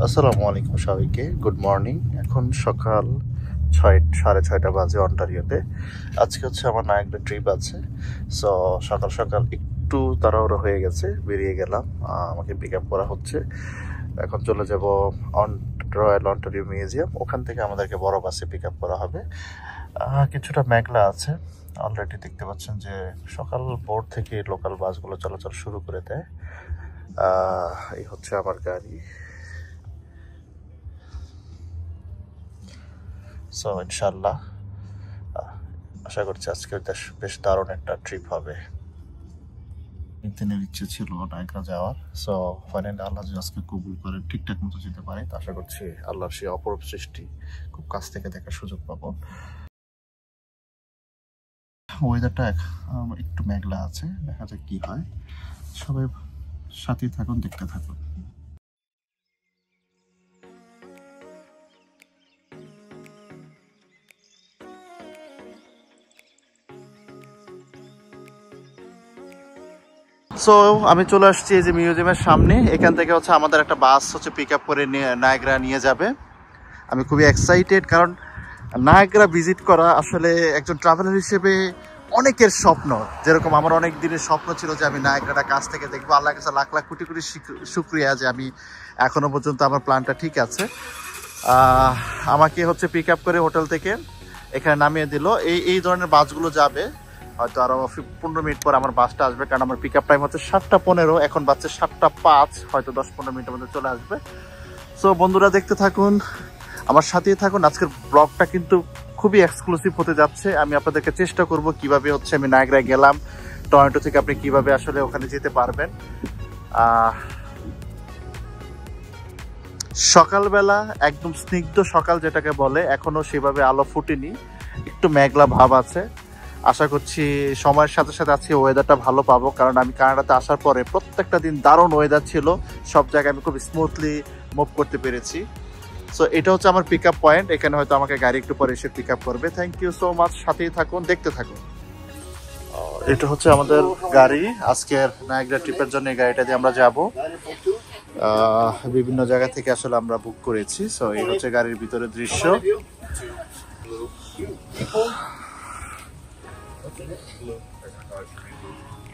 আসসালামু আলাইকুম সবাইকে, গুড মর্নিং। এখন সকাল 6:30 বাজে অন্টারিওতে। আজকে হচ্ছে আমার নায়াগ্রা ট্রিপ আছে। সো সকাল সকাল একটু তাড়াহুড়ো হয়ে গেছে, বেরিয়ে গেলাম। আমাকে পিক আপ করা হচ্ছে। এখন চলে যাব রয়্যাল অন্টারিও মিউজিয়াম। ওখান থেকে আমাদেরকে বড় বাসে পিক আপ করা হবে। কিছুটা মেঘলা আছে, অলরেডি দেখতে পাচ্ছেন যে সকাল ভোর থেকে লোকাল বাসগুলো চলাচল শুরু করে দেয়। এই হচ্ছে আমার গাড়ি। সো ইনশাল্লাহ আশা করছি আজকে বেশ দারুণ একটা ট্রিপ হবে। দিনের ইচ্ছে ছিল নায়াগ্রা যাওয়ার। সো ফাইনালি আল্লাহ যদি আজকে কবুল করে ঠিকঠাক মতো যেতে পারে, তো আশা করছি আল্লাহর সেই অপরূপ সৃষ্টি খুব কাছ থেকে দেখার সুযোগ পাবো। ওয়েদারটা একটু মেঘলা আছে, দেখা যাক কি হয়। সবাই সাথে থাকুন, দেখতে থাকুন। সো আমি চলে আসছি এই যে মিউজিয়ামের সামনে। এখান থেকে হচ্ছে আমাদের একটা বাস হচ্ছে পিক আপ করে নায়াগ্রা নিয়ে যাবে। আমি খুবই এক্সাইটেড, কারণ নায়াগ্রা ভিজিট করা আসলে একজন ট্রাভেলার হিসেবে অনেকের স্বপ্ন। যেরকম আমার অনেক দিনের স্বপ্ন ছিল যে আমি নায়াগ্রাটা কাছ থেকে দেখবো। আল্লাহর কাছে লাখ লাখ কোটি কোটি শুক্রিয়া যে আমি এখনো পর্যন্ত আমার প্ল্যানটা ঠিক আছে। আমাকে হচ্ছে পিক আপ করে হোটেল থেকে এখানে নামিয়ে দিল। এই ধরনের বাসগুলো যাবে, হয়তো আরো 15 মিনিট পর আমার বাসটা আসবে, কারণ আমার পিক আপ টাইম হচ্ছে 7:15, এখন বাজছে 7:05, হয়তো 10-15 মিনিটের মধ্যে চলে আসবে। সো বন্ধুরা দেখতে থাকুন, আমার সাথেই থাকুন। আজকের ব্লগটা কিন্তু খুবই এক্সক্লুসিভ হতে যাচ্ছে। আমি আপনাদেরকে চেষ্টা করব কিভাবে হচ্ছে আমি নায়াগ্রায় গেলাম, টরন্টো থেকে আপনি কিভাবে আসলে ওখানে যেতে পারবেন। সকালবেলা একদম স্নিগ্ধ সকাল যেটাকে বলে, এখনো সেভাবে আলো ফুটেনি, একটু মেঘলা ভাব আছে। আশা করছি সময়ের সাথে সাথে আজকে ওয়েদারটা ভালো পাবো, কারণ আমি কানাডাতে আসার পরে প্রত্যেকটা দিন দারুণ ওয়েদার ছিল। সব জায়গায় আমি খুব স্মুথলি মুভ করতে পেরেছি। সো এটা হচ্ছে আমার পিক আপ পয়েন্ট। এখানে হয়তো আমাকে গাড়ি একটু পরে এসে পিক আপ করবে। থ্যাংক ইউ সো মাচ, সাথেই থাকুন, দেখতে থাকুন। এটা হচ্ছে আমাদের গাড়ি আজকের নায়াগ্রা ট্রিপের জন্য। এই গাড়িটা দিয়ে আমরা যাব। বিভিন্ন জায়গা থেকে আসলে আমরা বুক করেছি। সো এই হচ্ছে গাড়ির ভিতরে দৃশ্য।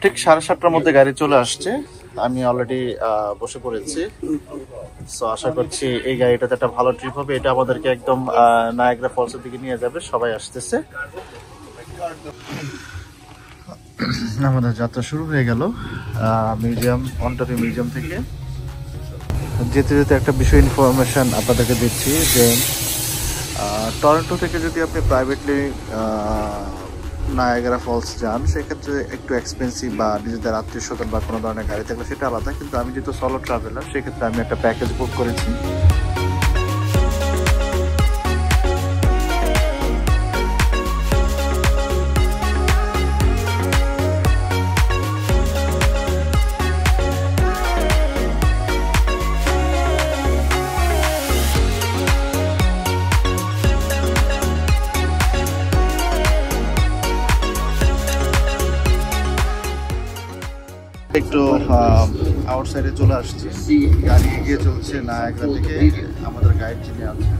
ঠিক 7:30টার মধ্যে গাড়ি চলে আসছে, আমি অলরেডি বসে পড়েছি। সো আশা করছি এই গাড়িটাতে একটা ভালো ট্রিপ হবে। এটা আমাদেরকে একদম নায়াগ্রা ফলসের দিকে নিয়ে যাবে। সবাই আসতেছে, আমাদের যাত্রা শুরু হয়ে গেল অন্টারিও মিউজিয়াম থেকে। যেতে যেতে একটা বিষয় ইনফরমেশন আপনাদেরকে দিচ্ছি যে টরন্টো থেকে যদি আপনি প্রাইভেটলি নায়াগ্রা ফলস যান, সেক্ষেত্রে একটু এক্সপেন্সিভ, বা নিজেদের আত্মীয় স্বজন বা কোনো ধরনের গাড়ি থাকলে সেটা আলাদা। কিন্তু আমি যেহেতু সলো ট্রাভেলার, সেক্ষেত্রে আমি একটা প্যাকেজ বুক করেছি। একটু আউটসাইডে চলে আসছি, গাড়ি এগিয়ে চলছে নায়াগ্রা থেকে। আমাদের গাইড যিনি আছেন,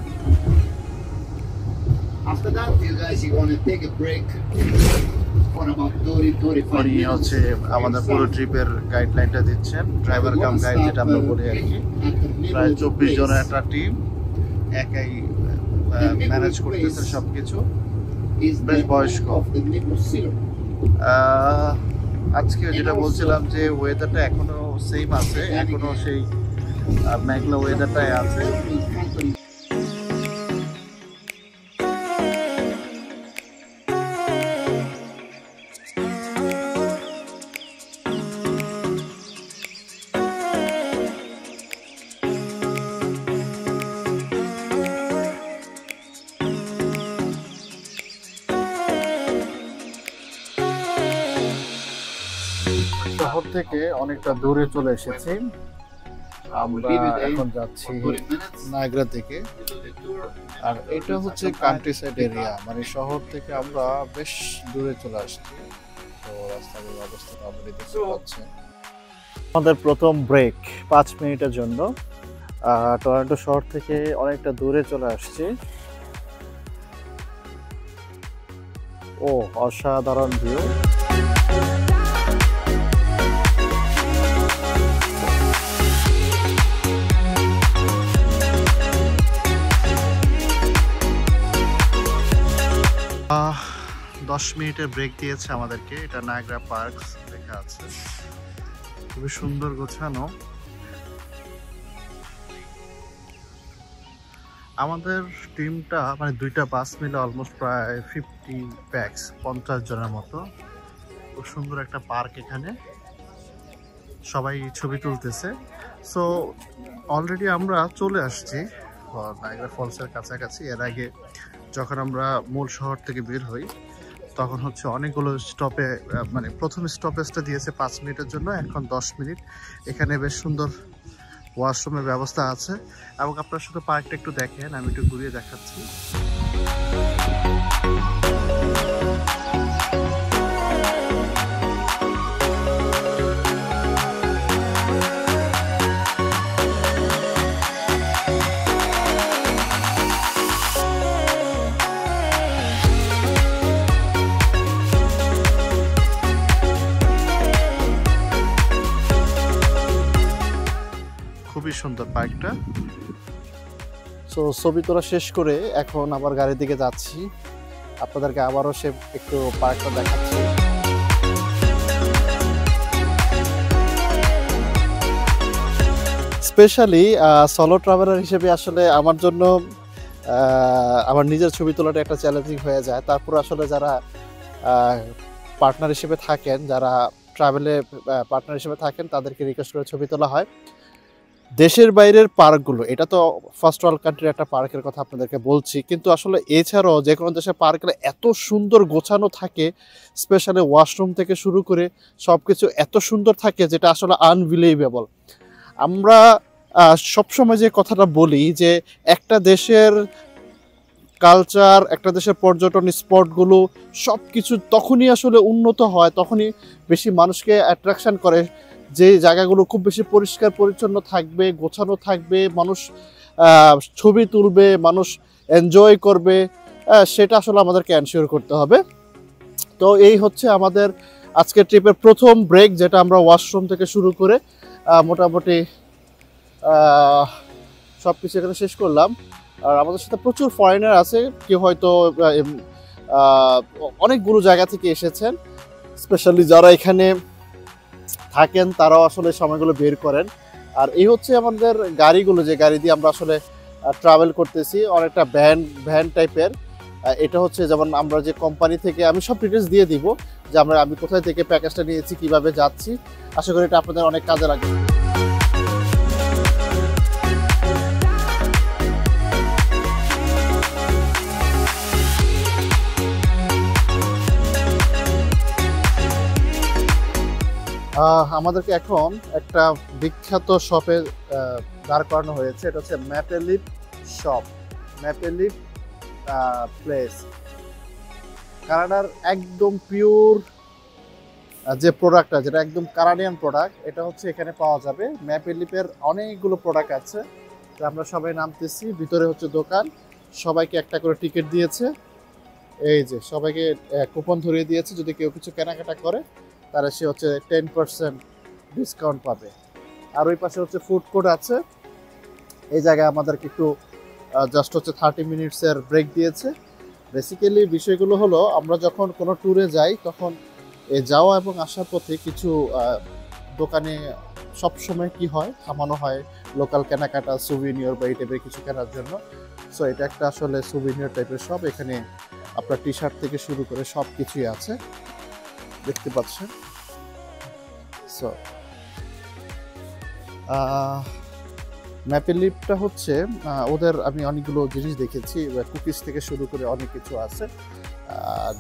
উনি হচ্ছে আমাদের পুরো ট্রিপের গাইডলাইনটা দিচ্ছেন। ড্রাইভার কাম গাইড যেটা আমরা বলি আর কি। প্রায় 24 জনের একটা টিম, একাই ম্যানেজ করতেছে সবকিছু। বেশ বয়স্ক। আজকে যেটা বলছিলাম যে ওয়েদারটা এখনো সেম আছে, এখনো সেই মেঘলা ওয়েদারটাই আছে। শহর থেকে অনেকটা দূরে চলে এসেছি। আমরা এখন যাচ্ছি নায়াগ্রা থেকে। আর এটা হচ্ছে কান্ট্রি সাইড এরিয়া, মানে শহর থেকে আমরা বেশ দূরে চলে আসছি। তো রাস্তার অবস্থাটা আপনারা দেখতে পাচ্ছেন। আমাদের প্রথম ব্রেক 5 মিনিটের জন্য। টরন্টো শহর থেকে অনেকটা দূরে চলে আসছি। ও অসাধারণ ভিউ। 10 মিনিটের ব্রেক দিয়েছে আমাদেরকে। এটা নায়াগ্রা পার্কস লেখা আছে, খুবই সুন্দর গোছানো। আমাদের টিমটা মানে দুইটা বাস মিলে অলমোস্ট প্রায় 50 প্যাক্স, 50 জনের মতো। খুব সুন্দর একটা পার্ক, এখানে সবাই ছবি তুলতেছে। সো অলরেডি আমরা চলে আসছি নায়াগ্রা ফলসের কাছাকাছি। এর আগে যখন আমরা মূল শহর থেকে বের হই তখন হচ্ছে অনেকগুলো স্টপে, মানে প্রথম স্টপেজটা দিয়েছে 5 মিনিটের জন্য, এখন 10 মিনিট। এখানে বেশ সুন্দর ওয়াশরুমের ব্যবস্থা আছে এবং আপনার সাথে পার্কটা একটু দেখেন, আমি একটু ঘুরিয়ে দেখাচ্ছি। খুবই সুন্দর পার্কটা। সো ছবি তোলা শেষ করে এখন আবার গাড়ির দিকে যাচ্ছি, আপনাদেরকে আবারও সে একটু পার্কটা দেখাচ্ছি। স্পেশালি সলো ট্রাভেলার হিসেবে আসলে আমার জন্য আমার নিজের ছবি তোলাটা একটা চ্যালেঞ্জিং হয়ে যায়। তারপর আসলে যারা পার্টনার হিসেবে থাকেন, যারা ট্রাভেলে পার্টনার হিসেবে থাকেন, তাদেরকে রিকোয়েস্ট করে ছবি তোলা হয়। দেশের বাইরের পার্কগুলো, এটা তো ফার্স্ট ওয়ার্ল্ড কান্ট্রির একটা পার্কের কথা আপনাদেরকে বলছি, কিন্তু আসলে এছাড়াও যে কোনো দেশের পার্কগুলো এত সুন্দর গোছানো থাকে, স্পেশালি ওয়াশরুম থেকে শুরু করে সব কিছু এত সুন্দর থাকে যেটা আসলে আনবিলিভেবল। আমরা সবসময় যে কথাটা বলি যে একটা দেশের কালচার, একটা দেশের পর্যটন স্পটগুলো সব কিছু তখনই আসলে উন্নত হয়, তখনই বেশি মানুষকে অ্যাট্রাকশন করে, যে জায়গাগুলো খুব বেশি পরিষ্কার পরিচ্ছন্ন থাকবে, গোছানো থাকবে, মানুষ ছবি তুলবে, মানুষ এনজয় করবে, সেটা আসলে আমাদেরকে এনশিওর করতে হবে। তো এই হচ্ছে আমাদের আজকের ট্রিপের প্রথম ব্রেক, যেটা আমরা ওয়াশরুম থেকে শুরু করে মোটামুটি সব কিছু এখানে শেষ করলাম। আর আমাদের সাথে প্রচুর ফরেনার আছে, কেউ হয়তো অনেকগুলো জায়গা থেকে এসেছেন, স্পেশালি যারা এখানে থাকেন তারাও আসলে সময়গুলো বের করেন। আর এই হচ্ছে আমাদের গাড়িগুলো, যে গাড়ি দিয়ে আমরা আসলে ট্রাভেল করতেছি, অনেকটা ভ্যান টাইপের। এটা হচ্ছে যেমন আমরা যে কোম্পানি থেকে, আমি সব ডিটেলস দিয়ে দিব যে আমি কোথায় থেকে প্যাকেজটা নিয়েছি, কিভাবে যাচ্ছি। আশা করি এটা আপনাদের অনেক কাজে লাগবে। আমাদেরকে এখন একটা বিখ্যাত শপে দাঁড় করানো হয়েছে। এটা হচ্ছে maple leaf shop, maple leaf place. কানাডার একদম পিওর যে প্রোডাক্টটা, যেটা একদম কানাডিয়ান প্রোডাক্ট, এটা হচ্ছে এখানে পাওয়া যাবে। ম্যাপেল লিফের অনেকগুলো প্রোডাক্ট আছে, আমরা সবাই নামতেছি। ভিতরে হচ্ছে দোকান, সবাইকে একটা করে টিকিট দিয়েছে, এই যে সবাইকে কুপন ধরিয়ে দিয়েছে, যদি কেউ কিছু কেনাকাটা করে তাহলে সে হচ্ছে 10% ডিসকাউন্ট পাবে। আর ওই পাশে হচ্ছে ফুড কোর্ট আছে। এই জায়গায় আমাদেরকে একটু জাস্ট হচ্ছে 30 মিনিটসের ব্রেক দিয়েছে। বেসিক্যালি বিষয়গুলো হলো, আমরা যখন কোনো ট্যুরে যাই তখন যাওয়া এবং আসার পথে কিছু দোকানে সবসময় কি হয়, থামানো হয় লোকাল কেনাকাটা, সুভিনিয়র বা এই টাইপের কিছু কেনার জন্য। সো এটা একটা আসলে সুভিনিয়র টাইপের শপ। এখানে আপনার টি শার্ট থেকে শুরু করে সব কিছুই আছে, দেখতে পাচ্ছেন। সো ম্যাপেল লিফটা হচ্ছে ওদের, আমি অনেকগুলো জিনিস দেখেছি, কুকিজ থেকে শুরু করে অনেক কিছু আছে,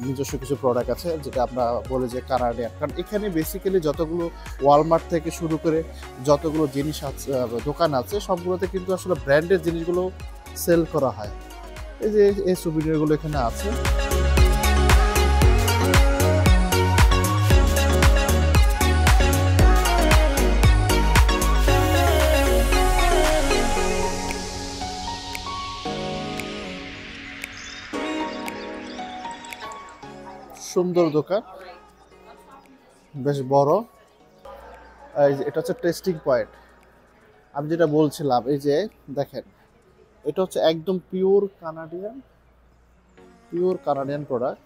নিজস্ব কিছু প্রোডাক্ট আছে যেটা আমরা বলি যে কানাডিয়ান। কারণ এখানে বেসিক্যালি যতগুলো ওয়ালমার্ট থেকে শুরু করে যতগুলো জিনিস আছে, দোকান আছে, সবগুলোতে কিন্তু আসলে ব্র্যান্ডের জিনিসগুলো সেল করা হয়। এই যে এই সুভিনিয়রগুলো এখানে আছে। সুন্দর দোকান, বেশ বড়। এটা হচ্ছে টেস্টিং পয়েন্ট। আমি যেটা বলছিলাম, এই যে দেখেন, এটা হচ্ছে একদম পিওর কানাডিয়ান প্রোডাক্ট।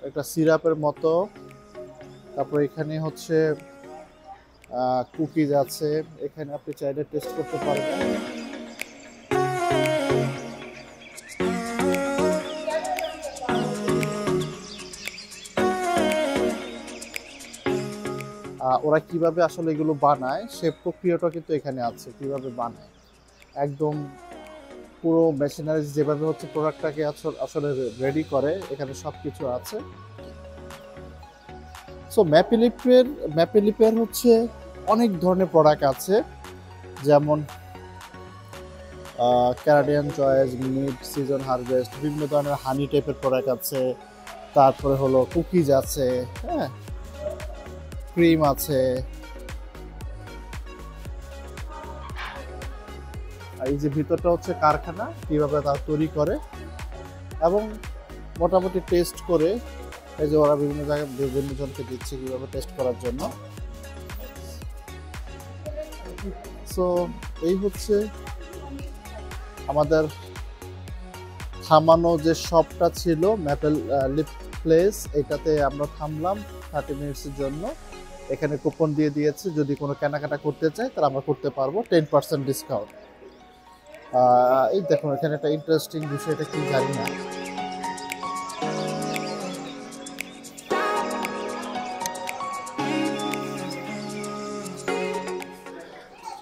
একটা সিরাপের মতো। তারপর এখানে হচ্ছে কুকিজ আছে, এখানে আপনি চাইলে টেস্ট করতে পারবেন। ওরা কিভাবে আসলে এগুলো বানায় সে প্রক্রিয়াটা কিন্তু এখানে আছে, কিভাবে বানায় একদম পুরো মেশিনারি যেভাবে হচ্ছে প্রোডাক্টটাকে আসলে রেডি করে, এখানে সব কিছু আছে। সো ম্যাপেলিপের হচ্ছে অনেক ধরনের প্রোডাক্ট আছে, যেমন Canadian choice, mid season harvest, বিভিন্ন ধরনের হানি টাইপের প্রোডাক্ট আছে। তারপরে হলো কুকিজ আছে, হ্যাঁ, ক্রিম আছে। এই যে ভিতরটা হচ্ছে কারখানা, কিভাবে তারা তৈরি করে এবং মোটামুটি টেস্ট করে, এই যে ওরা বিভিন্ন জায়গায় বিভিন্ন জনকে দিচ্ছে কিভাবে টেস্ট করার জন্য। সো এই হচ্ছে আমাদের থামানো যে শপটা ছিল, ম্যাপেল লিপ প্লেস, এটাতে আমরা থামলাম 30 মিনিটসের জন্য। এখানে কুপন দিয়ে দিয়েছে, যদি কোনো কেনাকাটা করতে চাই তাহলে আমরা করতে পারবো 10% ডিসকাউন্ট। এই দেখুন এখানে একটা ইন্টারেস্টিং বিষয়, এটা কি জানি না।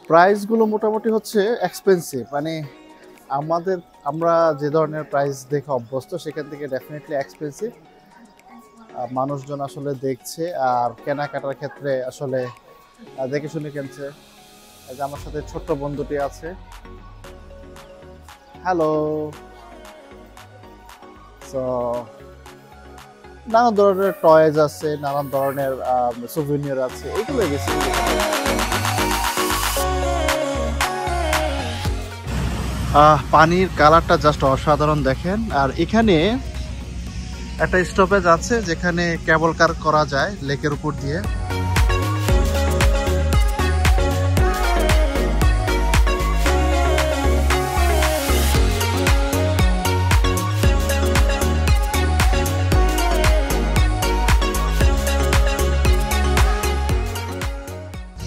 প্রাইসগুলো মোটামুটি হচ্ছে এক্সপেন্সিভ, মানে আমরা যে ধরনের প্রাইস দেখে অভ্যস্ত সেখান থেকে ডেফিনেটলি এক্সপেন্সিভ। মানুষজন আসলে দেখছে আর কেনাকাটার ক্ষেত্রে আসলে দেখে শুনে কিনছে। এই যে আমার সাথে ছোট্ট বন্ধুটি আছে, হ্যালো। সো নানান ধরনের টয়েজ আছে, নানান ধরনের সুভিনিয়ার আছে, এগুলো বেশি। পানির কালারটা জাস্ট অসাধারণ দেখেন। আর এখানে একটা স্টপেজ আছে যেখানে কেবল কার করা যায় লেকের উপর দিয়ে।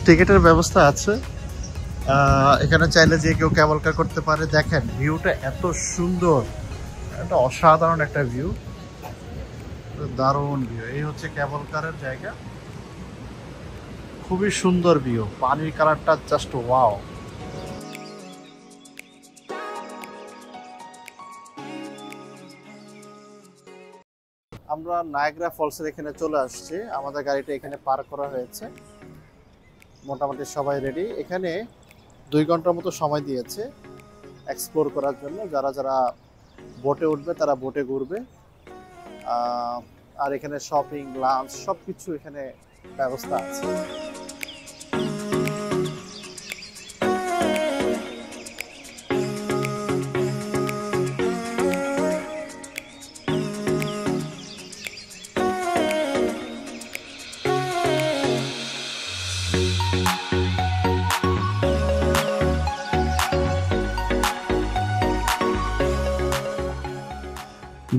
টিকেটের ব্যবস্থা আছে, এখানে চাইলে যে কেউ কেবল কার করতে পারে। দেখেন ভিউটা এত সুন্দর, এটা অসাধারণ একটা ভিউ, দারুণ ভিউ। এই হচ্ছে কেবল কারের জায়গা, খুবই সুন্দর ভিউ, পানির কালারটা জাস্ট ওয়াও। আমরা নায়াগ্রা ফলসের এখানে চলে আসছি, আমাদের গাড়িটা এখানে পার্ক করা হয়েছে, মোটামুটি সবাই রেডি। এখানে 2 ঘন্টার মতো সময় দিয়েছে এক্সপ্লোর করার জন্য। যারা যারা বোটে উঠবে তারা বোটে ঘুরবে, আর এখানে শপিং, লাঞ্চ সব কিছু এখানে ব্যবস্থা আছে।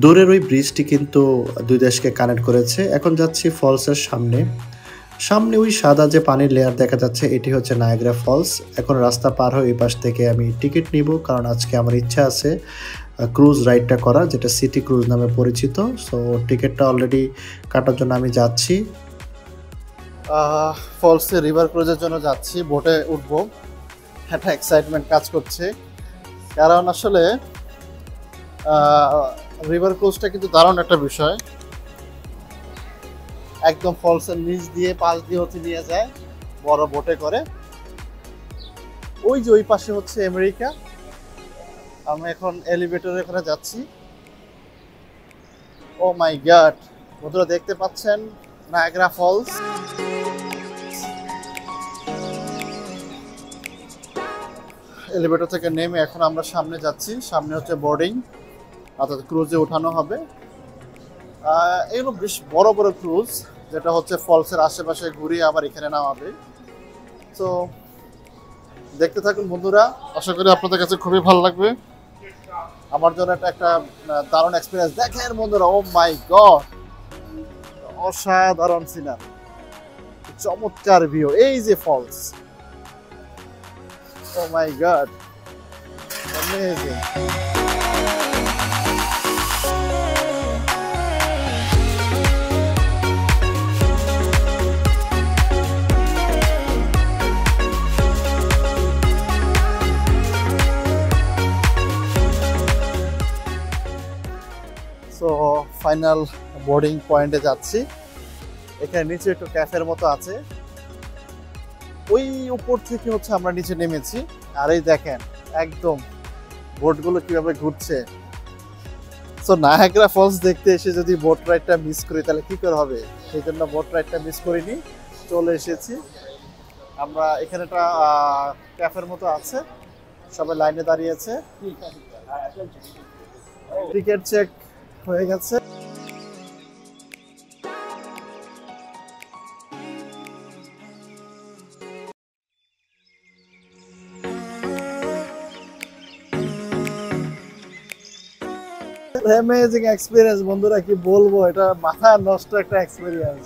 দূরের ওই ব্রিজটি কিন্তু দুই দেশকে কানেক্ট করেছে। এখন যাচ্ছি ফলসের সামনে। সামনে ওই সাদা যে পানির লেয়ার দেখা যাচ্ছে, এটি হচ্ছে নায়াগ্রা ফলস। এখন রাস্তা পার হয়ে এই পাশ থেকে আমি টিকিট নিব, কারণ আজকে আমার ইচ্ছা আছে ক্রুজ রাইডটা করা, যেটা সিটি ক্রুজ নামে পরিচিত। সো টিকিটটা অলরেডি কাটার জন্য আমি যাচ্ছি। ফলসে রিভার ক্রুজের জন্য যাচ্ছি, বোটে উঠবো। একটা এক্সাইটমেন্ট কাজ করছে, কারণ আসলে রিভার ক্রুজটা কিন্তু দারুণ একটা বিষয়। একদম ফলসের নিচ দিয়ে পাশ দিয়ে হচ্ছে নিয়ে যায় বড় বোটে করে। ওই যে ওই পাশে হচ্ছে আমেরিকা। আমি এখন এলিভেটরে করে যাচ্ছি। ও মাই গড, বন্ধুরা দেখতে পাচ্ছেন নায়াগ্রা ফলস। এলিভেটর থেকে নেমে এখন আমরা সামনে যাচ্ছি। সামনে হচ্ছে বোর্ডিং, অর্থাৎ ক্রুজে ওঠানো হবে। এগুলো বেশ বড় বড় ক্রুজ, যেটা হচ্ছে ফলসের আশেপাশে ঘুরিয়ে আবার এখানে নামাবে। তো দেখতে থাকুন বন্ধুরা, আশা করি আপনাদের কাছে খুবই ভালো লাগবে। আমার জন্য এটা একটা দারুণ এক্সপিরিয়েন্স। দেখেন বন্ধুরা, ও মাই গড, অসাধারণ সিনারি, চমৎকার ভিউ। এই যে falls, oh my God, amazing. So final boarding পয়েন্টে যাচ্ছি। এখানে নিচে একটু ক্যাফের মতো আছে, ওই উপর থেকে হচ্ছে আমরা নিচে নেমেছি। আর এই দেখেন একদম বোটগুলো কিভাবে ঘুরছে। সো নায়াগ্রা ফলস দেখতে এসে যদি বোট রাইডটা মিস করি তাহলে কি করে হবে, সেই জন্য বোট রাইডটা মিস করিনি, চলে এসেছি আমরা। এখানে একটা ক্যাফের মতো আছে, সবাই লাইনে দাঁড়িয়েছে, টিকিট চেক হয়ে গেছে। অ্যামেজিং এক্সপিরিয়েন্স বন্ধুরা, কি বলবো, এটা মাথা নষ্ট একটা এক্সপিরিয়েন্স।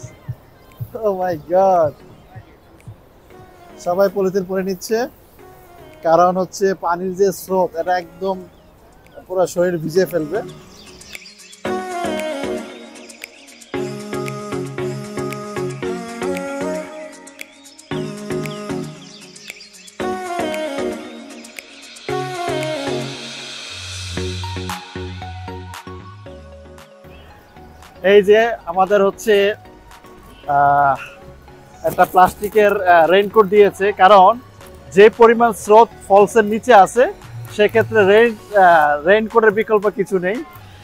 ও মাই গড, সবাই পলিথিন পরে নিচ্ছে, কারণ হচ্ছে পানির যে স্রোত এটা একদম পুরো শরীর ভিজে ফেলবে। এই যে আমাদের হচ্ছে একটা প্লাস্টিকের রেইনকোট দিয়েছে, কারণ যে পরিমাণ স্রোত ফলসের নিচে আছে সেক্ষেত্রে রেইনকোটের বিকল্প কিছু নেই।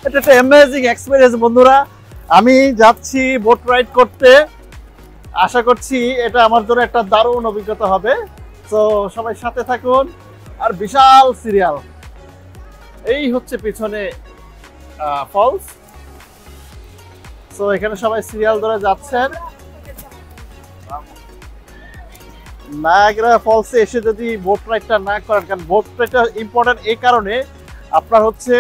এটা একটা অ্যামেজিং এক্সপিরিয়েন্স বন্ধুরা। আমি যাচ্ছি বোট রাইড করতে, আশা করছি এটা আমার জন্য একটা দারুণ অভিজ্ঞতা হবে। তো সবাই সাথে থাকুন। আর বিশাল সিরিয়াল, এই হচ্ছে পিছনে ফলস। তো এখানে সবাই সিরিয়াল ধরে যাচ্ছেন। নায়াগ্রা ফলসে এসে যদি বোট রাইডটা না করেন, কারণ বোট রাইডটা ইম্পর্টেন্ট এই কারণে, আপনার হচ্ছে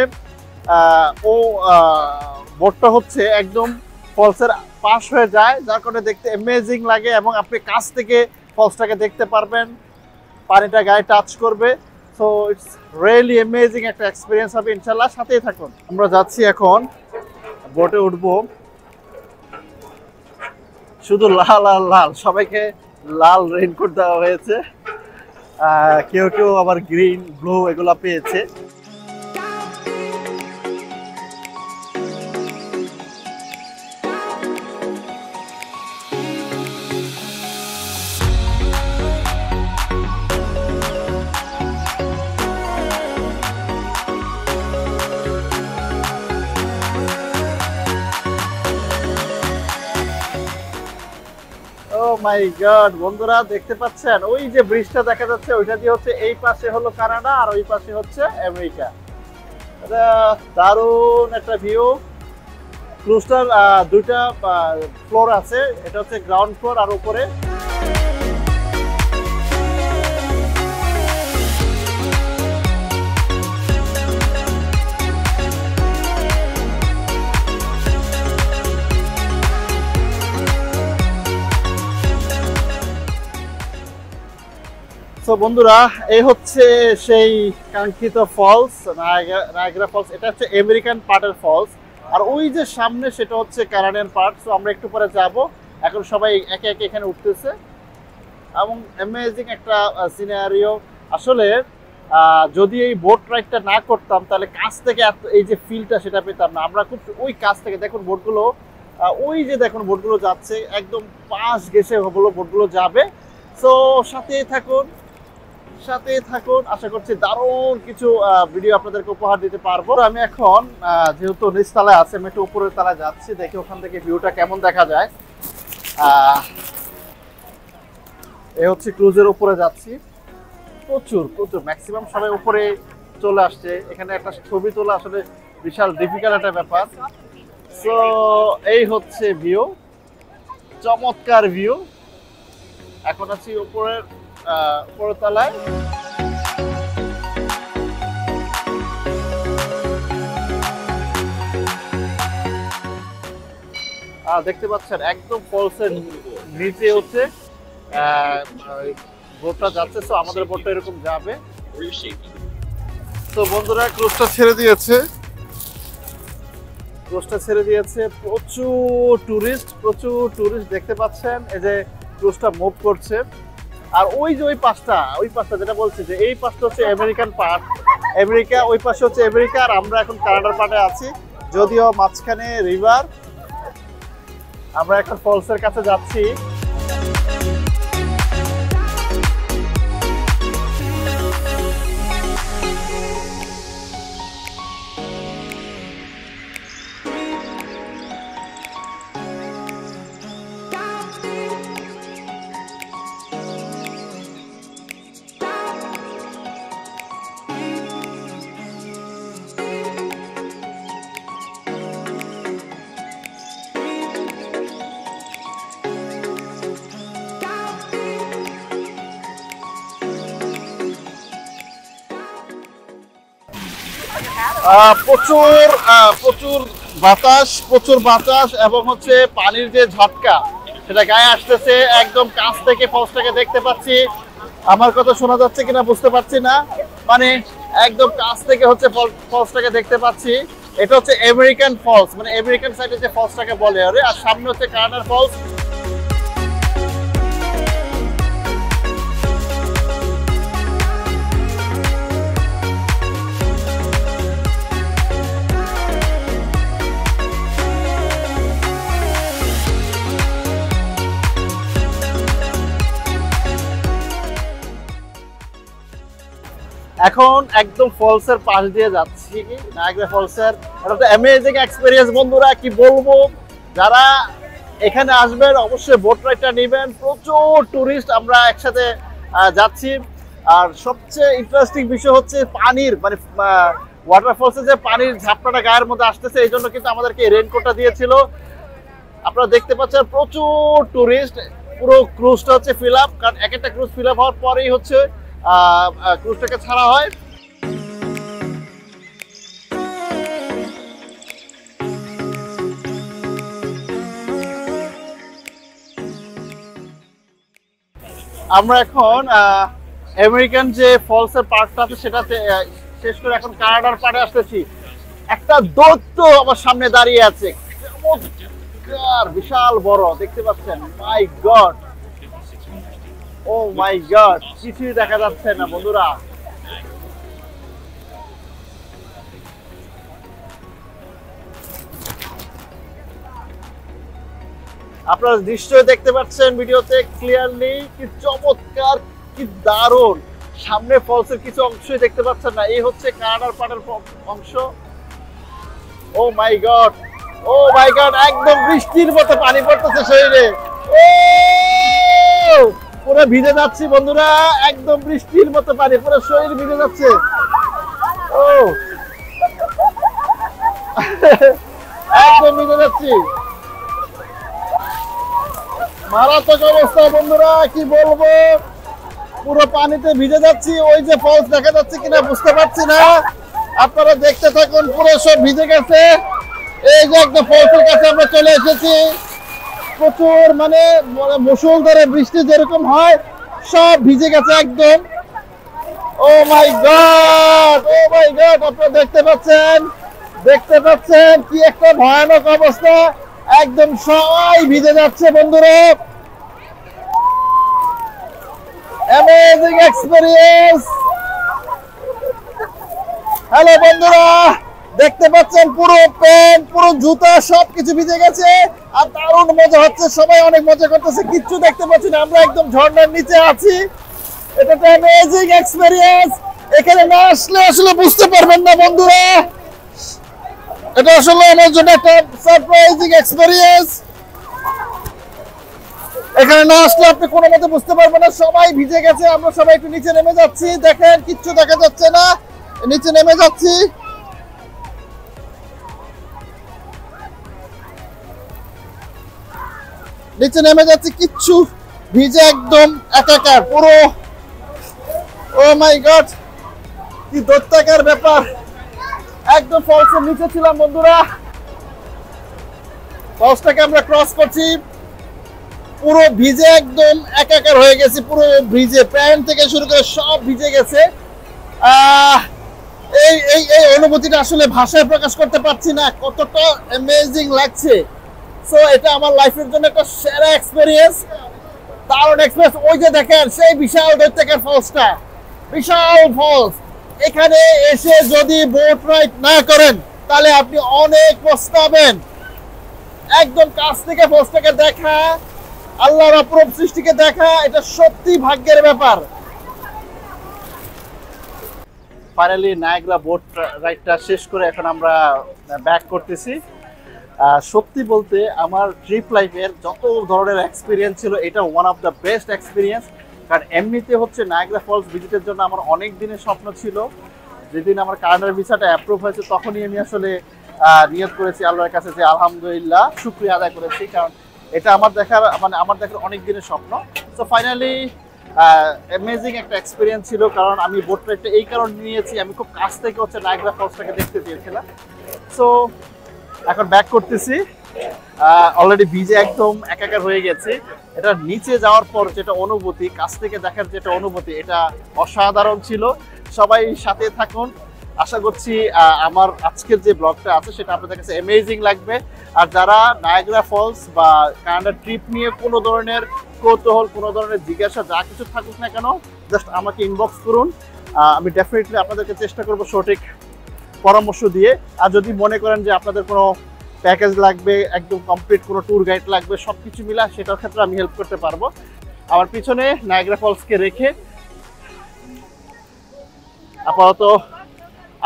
বোটটা হচ্ছে একদম ফলসের পাশ হয়ে যায়, যার কারণে দেখতে অ্যামেজিং লাগে এবং আপনি কাছ থেকে ফলসটাকে দেখতে পারবেন, পানিটা গায়ে টাচ করবে। সো ইটস রিয়েলি অ্যামেজিং একটা এক্সপিরিয়েন্স হবে ইনশাল্লাহ, সাথেই থাকুন। আমরা যাচ্ছি এখন, বোটে উঠবো। শুধু লাল আর লাল, সবাইকে লাল রেইনকোট দেওয়া হয়েছে, কেউ কেউ আবার গ্রিন ব্লু এগুলা পেয়েছে। মাই গড বন্ধুরা, দেখতে পাচ্ছেন ওই যে ব্রিজটা দেখা যাচ্ছে, ওইটা দিয়ে হচ্ছে এই পাশে হলো কানাডা আর ওই পাশে হচ্ছে আমেরিকা। এটা দারুণ একটা ভিউ। ক্রুজটার দুইটা ফ্লোর আছে, এটা হচ্ছে গ্রাউন্ড ফ্লোর আর উপরে। তো বন্ধুরা, এই হচ্ছে সেই কাঙ্ক্ষিত ফলস, নায়াগ্রা ফলস। এটা হচ্ছে আমেরিকান পার্টের ফলস, আর ওই যে সামনে সেটা হচ্ছে কানাডিয়ান পার্ট। তো আমরা একটু পরে যাব, এখন সবাই একে একে এখানে উঠতেছে এবং অ্যামেজিং একটা সিনারিও। আসলে যদি এই বোট রাইডটা না করতাম তাহলে কাছ থেকে এই যে ফিলটা সেটা পেতাম না। আমরা খুব ওই কাছ থেকে দেখুন বোটগুলো, ওই যে দেখুন বোটগুলো যাচ্ছে, একদম পাশ ঘেঁষে হলো বোটগুলো যাবে। সো সাথেই থাকুন, সাথে থাকুন, আশা করছি দারুণ কিছু ভিডিও আপনাদেরকে উপহার দিতে পারবো। আমি এখন যেহেতু নিচতলায় আছে, আমি একটু উপরের তলায় যাচ্ছি, দেখি ওখান থেকে ভিউটা কেমন দেখা যায়। এই হচ্ছে ক্রুজের উপরে যাচ্ছি, প্রচুর প্রচুর ম্যাক্সিমাম সবাই উপরে চলে আসছে। এখানে একটা ছবি তোলা আসলে বিশাল ডিফিকাল্ট একটা ব্যাপার। সো এই হচ্ছে ভিউ, চমৎকার ভিউ। এখন আছি উপরের তলায়। দেখতে পাচ্ছেন একদম ফলসের নিচে হচ্ছে বোটটা যাচ্ছে। সো আমাদের বোটটা এরকম যাবে। তো বন্ধুরা ক্রুজটা ছেড়ে দিয়েছে, প্রচুর টুরিস্ট দেখতে পাচ্ছেন। এই যে ক্রুজটা মুভ করছে। আর ওই যে ওই পাশটা যেটা বলছি যে এই পাশটা হচ্ছে আমেরিকান পার্ট, আমেরিকা, ওই পাশে হচ্ছে আমেরিকা, আর আমরা এখন কানাডার পার্টে আছি। যদিও মাঝখানে রিভার, আমরা এখন ফলসের কাছে যাচ্ছি। প্রচুর বাতাস এবং হচ্ছে পানির যে ঝটকা সেটা গায়ে আসতেছে। একদম কাছ থেকে ফলসটাকে দেখতে পাচ্ছি। আমার কথা শোনা যাচ্ছে কিনা বুঝতে পারছি না, মানে একদম কাছ থেকে হচ্ছে ফলসটাকে দেখতে পাচ্ছি। এটা হচ্ছে আমেরিকান ফলস, মানে আমেরিকান সাইডে যে ফলসটাকে বলে, আর সামনে হচ্ছে কানাডার ফলস। এখন একদম ফলসের পাশ দিয়ে যাচ্ছি, নায়াগ্রা ফলসের। এটা তো অ্যামেজিং এক্সপেরিয়েন্স বন্ধুরা, কি বলবো। যারা এখানে আসবেন অবশ্যই বোট রাইডটা নেবেন। প্রচুর টুরিস্ট আমরা একসাথে যাচ্ছি। আর সবচেয়ে ইন্টারেস্টিং বিষয় হচ্ছে পানির, মানে ওয়াটারফলসে যে পানির ঝাপটাটা গায়ের মধ্যে আসতেছে, এই জন্য কিন্তু আমাদেরকে রেইনকোটটা দিয়েছিল। আপনারা দেখতে পাচ্ছেন প্রচুর টুরিস্ট। পুরো ক্রুজটা হচ্ছে ফিল আপ, কারণ এক একটা ক্রুজ ফিল আপ হওয়ার পরেই হচ্ছে ক্রুজটাকে ছাড়া হয়। আমরা এখন আমেরিকান যে ফলসের পার্টটা আছে সেটাতে শেষ করে এখন কানাডার পাড়ে আসতেছি। একটা দৈত্য আমার সামনে দাঁড়িয়ে আছে, বিশাল বড়, দেখতে পাচ্ছেন। মাই গড, ও মাই গড, কিছুই দেখা যাচ্ছে না বন্ধুরা। আপনারা নিশ্চয়ই দেখতে পাচ্ছেন ভিডিওতে ক্লিয়ারলি, কি চমৎকার, কি দারুণ। সামনে ফলসের কিছু অংশই দেখতে পাচ্ছেন না, এই হচ্ছে কানাডার পাড়ের অংশ। ও my god, O my god, একদম বৃষ্টির মতো পানি পড়তেছে শরীরে। পুরো ভিজে যাচ্ছি বন্ধুরা, একদম বৃষ্টির মতো পানি, পুরো শরীর ভিজে যাচ্ছে। ও একদম ভিজে যাচ্ছি, মারাত্মক অবস্থা বন্ধুরা, কি বলবো। পুরো পানিতে ভিজে যাচ্ছি। ওই যে ফলস দেখা যাচ্ছে কিনা বুঝতে পারছি না, আপনারা দেখতে থাকুন। পুরো সব ভিজে গেছে। এই যে একটা ফলসের কাছে আমরা চলে এসেছি। প্রচুর মানে মুষলধারে বৃষ্টি যেরকম হয়, সব ভিজে গেছে একদম। ও my god, O my god, আপনারা দেখতে পাচ্ছেন কি একটা ভয়ানক অবস্থা। একদম সবাই ভিজে যাচ্ছে বন্ধুরা। Amazing experience. হ্যালো বন্ধুরা, দেখতে পাচ্ছেন পুরো প্যান্ট, পুরো জুতা সবকিছু ভিজে গেছে। আর দারুণ মজা হচ্ছে, সবাই অনেক মজা করতেছে। কিচ্ছু দেখতে পাচ্ছি না, আমরা একদম ঝর্ণার নিচে আছি। এটা একটা অ্যামেজিং এক্সপেরিয়েন্স। এখানে না আসলে আসলে বুঝতে পারবেন না বন্ধুরা। এটা আসলে আমার জন্য একটা সারপ্রাইজিং এক্সপেরিয়েন্স। এখানে না আসলে আপনি কোনো মতে বুঝতে পারবেন না। সবাই ভিজে গেছে, আমরা সবাই একটু নিচে নেমে যাচ্ছি। দেখেন কিচ্ছু দেখা যাচ্ছে না, নিচে নেমে যাচ্ছি। নিচে নেমে যাচ্ছি, কিচ্ছু ভিজে একদম একাকার পুরো। ও মাই গড, কি দৈত্যাকার ব্যাপার। একদম ফলসের নিচে ছিলাম বন্ধুরা, ফলসটাকে আমরা ক্রস করছি, পুরো ভিজে একদম একাকার হয়ে গেছে, পুরো ভিজে, প্যান্ট থেকে শুরু করে সব ভিজে গেছে। এই এই এই অনুভূতিটা আসলে ভাষায় প্রকাশ করতে পারছি না, কতটা অ্যামেজিং লাগছে। সো এটা আমার লাইফের জন্য একটা সেরা এক্সপেরিয়েন্স, দারুণ এক্সপেরিয়েন্স। ওই যে দেখেন সেই বিশাল দৈত্যাকার ফলসটা, বিশাল ফলস। এখানে এসে যদি বোট রাইড না করেন তাহলে আপনি অনেক পস্তাবেন। একদম কাছ থেকে ফলসটাকে দেখা, আল্লাহর অপরূপ সৃষ্টিকে দেখা, এটা সত্যি ভাগ্যের ব্যাপার। ফাইনালি নায়াগ্রা বোট রাইডটা শেষ করে এখন আমরা ব্যাক করতেছি। সত্যি বলতে আমার ট্রিপ লাইফের যত ধরনের এক্সপিরিয়েন্স ছিল, এটা one of the best experience. কারণ এমনিতে হচ্ছে নায়াগ্রা ফলস ভিজিটের জন্য আমার অনেক দিনের স্বপ্ন ছিল। যেদিন আমার কানাডার ভিসাটা অ্যাপ্রুভ হয়েছে তখনই আমি আসলে নিয়ত করেছি আল্লাহর কাছে যে আলহামদুলিল্লাহ, শুকরিয়া আদায় করেছি, কারণ এটা আমার দেখার অনেক দিনের স্বপ্ন। সো ফাইনালি অ্যামেজিং একটা এক্সপিরিয়েন্স ছিল, কারণ আমি বোট রাইডটা এই কারণে নিয়েছি, আমি খুব কাছ থেকে হচ্ছে নায়াগ্রা ফলসটাকে দেখতে চেয়েছিলাম। সো এখন ব্যাক করতেছি, অলরেডি ভিজে একদম একাকার হয়ে গেছে। এটা নিচে যাওয়ার পর যেটা অনুভূতি, কাছ থেকে দেখার যেটা অনুভূতি, এটা অসাধারণ ছিল। সবাই সাথে থাকুন, আশা করছি আমার আজকের যে ব্লগটা আছে সেটা আপনাদের কাছে অ্যামেজিং লাগবে। আর যারা নায়াগ্রা ফলস বা কানাডা ট্রিপ নিয়ে কোনো ধরনের কৌতূহল, কোনো ধরনের জিজ্ঞাসা যা কিছু থাকুক না কেন, জাস্ট আমাকে ইনবক্স করুন, আমি ডেফিনেটলি আপনাদেরকে চেষ্টা করব সঠিক পরামর্শ দিয়ে। আর যদি মনে করেন যে আপনাদের কোনো প্যাকেজ লাগবে, একদম কমপ্লিট কোনো ট্যুর গাইড লাগবে, সব কিছু মিলা, সেটার ক্ষেত্রে আমি হেল্প করতে পারবো। আমার পিছনে নায়াগ্রা ফলসকে রেখে আপাতত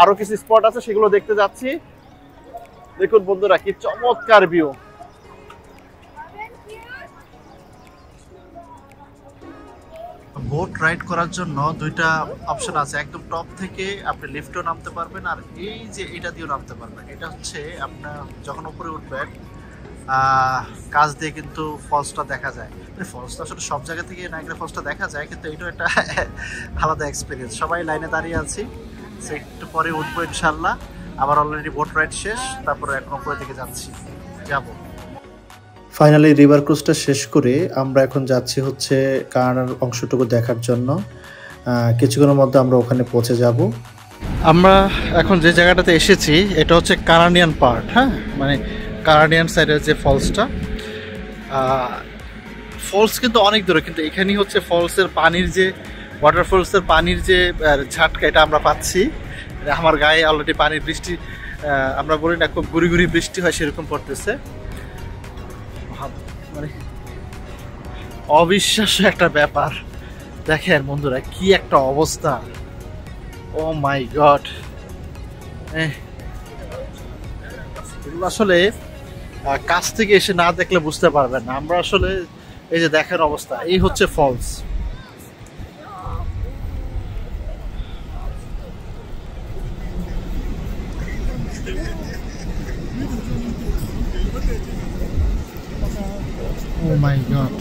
আরো কিছু স্পট আছে, সেগুলো দেখতে যাচ্ছি। দেখুন বন্ধুরা, কি চমৎকার ভিউ। বোট রাইড করার জন্য দুইটা অপশন আছে, একদম টপ থেকে আপনি লিফটেও নামতে পারবেন, আর এই যে এটা দিয়েও নামতে পারবেন। এটা হচ্ছে আপনার যখন উপরে উঠবেন কাছ দিয়ে কিন্তু ফলসটা দেখা যায়। ফলসটা আসলে সব জায়গা থেকে নায়াগ্রা ফলসটা দেখা যায়, কিন্তু এটাও একটা আলাদা এক্সপিরিয়েন্স। সবাই লাইনে দাঁড়িয়ে আছি, একটু পরে উঠবো ইনশাল্লাহ। আবার অলরেডি বোট রাইড শেষ, তারপরে এখন উপরের দিকে যাবো। ফাইনালি রিভার ক্রুজটা শেষ করে আমরা এখন যাচ্ছি হচ্ছে কানাডার অংশটুকু দেখার জন্য। কিছুক্ষণের মধ্যে আমরা ওখানে পৌঁছে যাব। আমরা এখন যে জায়গাটাতে এসেছি এটা হচ্ছে কানাডিয়ান পার্ট, হ্যাঁ, মানে কানাডিয়ান সাইডের যে ফলসটা। ফলস কিন্তু অনেক দূরে, কিন্তু এখানেই হচ্ছে ফলসের পানির যে ওয়াটারফলসের পানির যে ঝাটকা, এটা আমরা পাচ্ছি। আমার গায়ে অলরেডি পানির বৃষ্টি, আমরা বলি না খুব গুড়ি গুড়ি বৃষ্টি হয়, সেরকম পড়তেছে। মানে অবিশ্বাস্য একটা ব্যাপার। দেখেন বন্ধুরা, কি একটা অবস্থা, ও মাই গড। এগুলো আসলে কাছ থেকে এসে না দেখলে বুঝতে পারবেন না। আমরা আসলে এই যে দেখেন অবস্থা, এই হচ্ছে falls. Oh my god.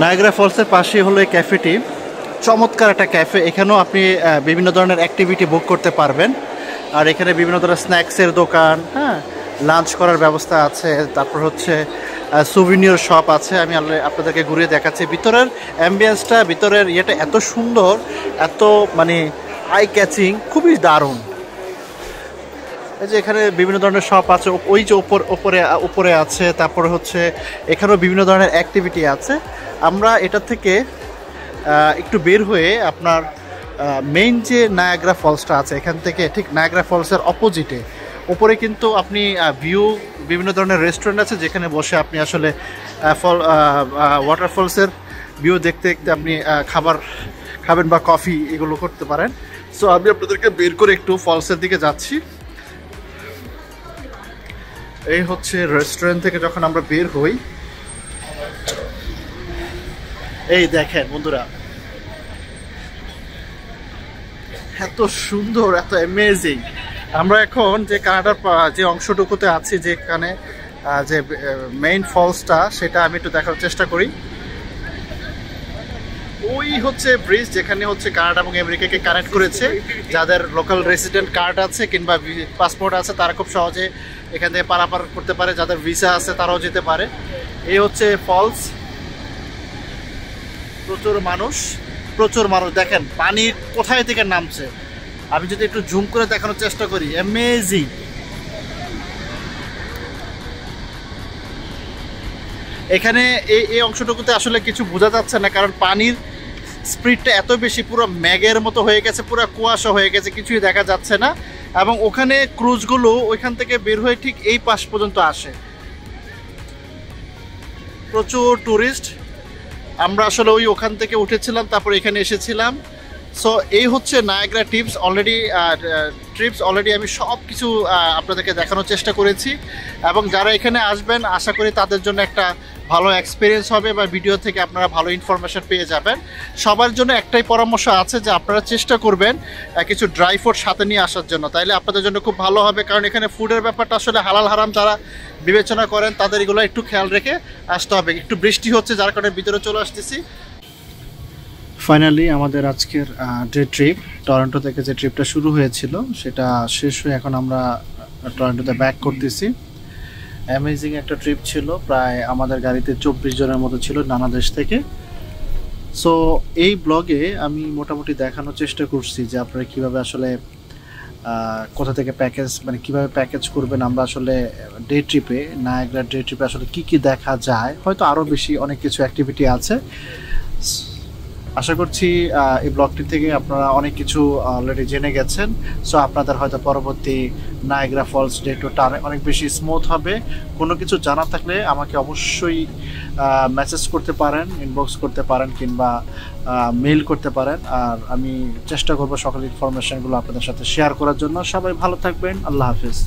Niagara ফলসের পাশে হলো এই ক্যাফেটি, চমৎকার একটা ক্যাফে। এখানেও আপনি বিভিন্ন ধরনের অ্যাক্টিভিটি বুক করতে পারবেন। আর এখানে বিভিন্ন ধরনের স্ন্যাক্সের দোকান, হ্যাঁ, লাঞ্চ করার ব্যবস্থা আছে। তারপর হচ্ছে সুভিনিয়র শপ আছে। আমি আপনাদেরকে ঘুরিয়ে দেখাচ্ছি ভিতরের অ্যাম্বিয়েন্সটা, ভিতরের ইয়েটা এত সুন্দর, এত মানে আই ক্যাচিং, খুবই দারুণ। এই যে এখানে বিভিন্ন ধরনের শপ আছে, ওই যে উপরে আছে। তারপরে হচ্ছে এখানেও বিভিন্ন ধরনের অ্যাক্টিভিটি আছে। আমরা এটা থেকে একটু বের হয়ে আপনার মেইন যে নায়াগ্রা ফলসটা আছে, এখান থেকে ঠিক নায়াগ্রা ফলসের অপোজিটে উপরে কিন্তু আপনি ভিউ, বিভিন্ন ধরনের রেস্টুরেন্ট আছে যেখানে বসে আপনি আসলে ওয়াটারফলসের ভিউ দেখতে দেখতে আপনি খাবার খাবেন বা কফি এগুলো করতে পারেন। সো আমি আপনাদেরকে বের করে একটু ফলসের দিকে যাচ্ছি। এই হচ্ছে রেস্টুরেন্ট থেকে যখন আমরা বের হই, এই দেখেন বন্ধুরা, এত সুন্দর, এত অ্যামেজিং। আমরা এখন যে কানাডার যে অংশটুকুতে আছি, যেখানে যে মেইন ফলসটা, সেটা আমি একটু দেখার চেষ্টা করি। ওই হচ্ছে ব্রিজ যেখানে হচ্ছে কানাডা এবং আমেরিকাকে কানেক্ট করেছে। যাদের লোকাল রেসিডেন্ট কার্ড আছে কিংবা পাসপোর্ট আছে তারা খুব সহজে এখান থেকে পারাপার করতে পারে, যাদের ভিসা আছে তারাও যেতে পারে। এই হচ্ছে ফলস, প্রচুর মানুষ দেখেন পানি কোথায় থেকে নামছে। আমি যদি একটু জুম করে দেখানোর চেষ্টা করি, অ্যামেজিং। এখানে এই অংশটুকুতে আসলে কিছু বোঝা যাচ্ছে না, কারণ পানির স্পিডটা এত বেশি, পুরো ম্যাগের মতো হয়ে গেছে, পুরো কুয়াশা হয়ে গেছে, কিছুই দেখা যাচ্ছে না। এবং ওখানে ক্রুজগুলো ওইখান থেকে বের হয়ে ঠিক এই পাশ পর্যন্ত আসে। প্রচুর টুরিস্ট। আমরা আসলে ওখান থেকে উঠেছিলাম, তারপর এখানে এসেছিলাম। সো এই হচ্ছে নায়াগ্রা ট্রিপস অলরেডি আমি সব কিছু আপনাদেরকে দেখানোর চেষ্টা করেছি। এবং যারা এখানে আসবেন আশা করি তাদের জন্য একটা ভালো এক্সপিরিয়েন্স হবে বা ভিডিও থেকে আপনারা ভালো ইনফরমেশন পেয়ে যাবেন। সবার জন্য একটাই পরামর্শ আছে যে আপনারা চেষ্টা করবেন কিছু ড্রাই ফ্রুট সাথে নিয়ে আসার জন্য, তাইলে আপনাদের জন্য খুব ভালো হবে। কারণ এখানে ফুডের ব্যাপারটা আসলে হালাল হারাম যারা বিবেচনা করেন তাদের এগুলো একটু খেয়াল রেখে আসতে হবে। একটু বৃষ্টি হচ্ছে যার কারণে ভিতরে চলে আসতেছি। ফাইনালি আমাদের আজকের যে ট্রিপ, টরন্টো থেকে যে ট্রিপটা শুরু হয়েছিল সেটা শেষ হয়ে এখন আমরা টরন্টোতে ব্যাক করতেছি। অ্যামেজিং একটা ট্রিপ ছিল, প্রায় আমাদের গাড়িতে 24 জনের মতো ছিল নানা দেশ থেকে। সো এই ব্লগে আমি মোটামুটি দেখানোর চেষ্টা করছি যে আপনারা কীভাবে আসলে কোথা থেকে প্যাকেজ, মানে কীভাবে প্যাকেজ করবেন। আমরা আসলে ডে ট্রিপে, নায়াগ্রা ডে ট্রিপে আসলে কি কি দেখা যায়, হয়তো আরও বেশি অনেক কিছু অ্যাক্টিভিটি আছে। আশা করছি এই ব্লগটি থেকে আপনারা অনেক কিছু অলরেডি জেনে গেছেন। সো আপনাদের হয়তো পরবর্তী নায়াগ্রা ফলস ডে টুরটা অনেক বেশি স্মুথ হবে। কোনো কিছু জানা থাকলে আমাকে অবশ্যই মেসেজ করতে পারেন, ইনবক্স করতে পারেন কিংবা মেইল করতে পারেন। আর আমি চেষ্টা করবো সকল ইনফরমেশনগুলো আপনাদের সাথে শেয়ার করার জন্য। সবাই ভালো থাকবেন, আল্লাহ হাফিজ।